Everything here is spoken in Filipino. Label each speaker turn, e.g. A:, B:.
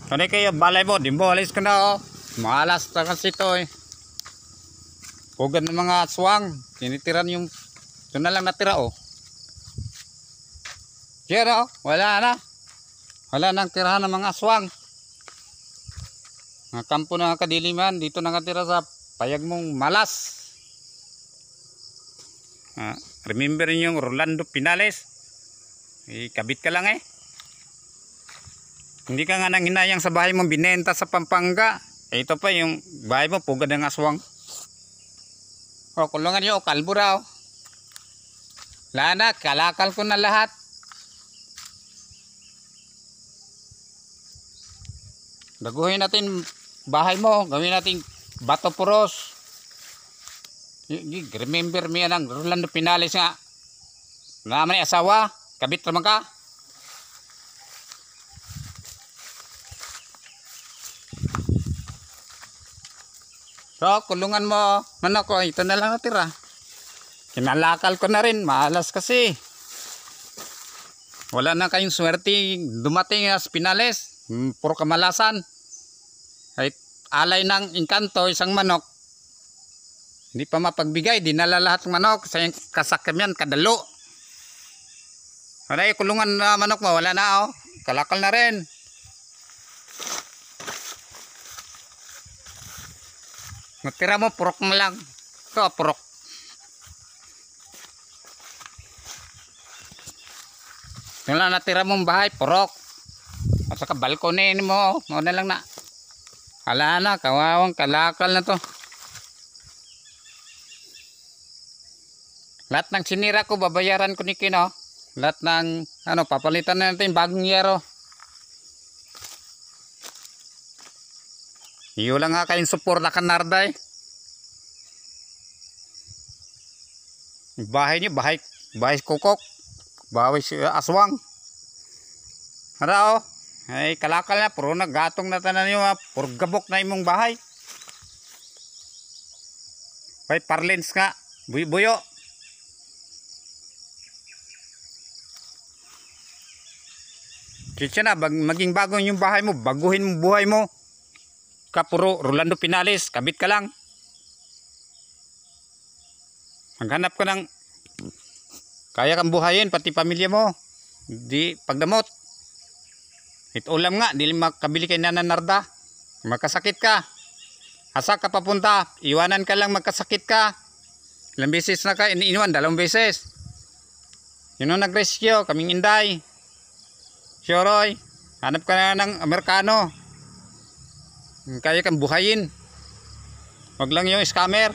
A: Ano kayo balay mo, di mo alis ka na oh. Malas na kasi ito eh. Pugad ng mga aswang. Tinitiran yung, ito na lang natira oh. Yan oh, wala na. Wala nang tirahan ng mga aswang. Mga kampo na kadiliman, dito nakatira sa payag mong malas. Remember yung Rolando Pinales? Ikabit ka lang eh. Hindi ka nga nang hinayang sa bahay mong binenta sa Pampanga. Ito pa yung bahay mo, pugad ng aswang. O, kulungan nyo, kalbo raw. Lana, kalakal ko na lahat. Baguhin natin bahay mo, gawin natin bato puros. Remember mo yan ang Rolando Pinales nga. Naman ay asawa, kabit naman ka. So, kulungan mo, manok ko, ito na lang natira. Kinalakal ko na rin, malas kasi. Wala na kayong swerte dumating sa Pinales. Puro kamalasan. Kahit alay ng engkanto, isang manok. Hindi pa mapagbigay, dinala lahat ng manok. Sa kasakyan, kadalo. Wala yung kulungan na manok mo, wala na oh. Kalakal na rin. Matira mo, purok mo lang. Ito, purok. Ito lang natira mong bahay, purok. At saka balkonin mo. Ano na lang na. Hala na, kawawang kalakal na to. Lahat ng sinira ko, babayaran ko ni Kino. Lahat ng, papalitan na natin bagong yero. Iyo lang nga kayong support na kanarday. Bahay niyo, bahay kukok. Bahay aswang. Hara oh. Ay kalakal na, puro nagatong na tanan niyo ha. Puro gabok na imong bahay. Bay parlins nga, buyo. Kitsa na, maging bagong yung bahay mo, baguhin mo buhay mo. Kapuro Rolando Pinales, kabit ka lang. Maghanap ka ng kaya kang buhayin, pati pamilya mo. Di pagdamot. Ito ulam nga, di makabili kay Nana Narda. Magkasakit ka. Asa ka papunta, iwanan ka lang magkasakit ka. Ilang beses na ka, iniwan, 2 beses. Yun ang nag-rescue, kaming Inday. Siyoroy, hanap ka na ng Amerikano. Kaya kang buhayin. Wag lang yung scammer.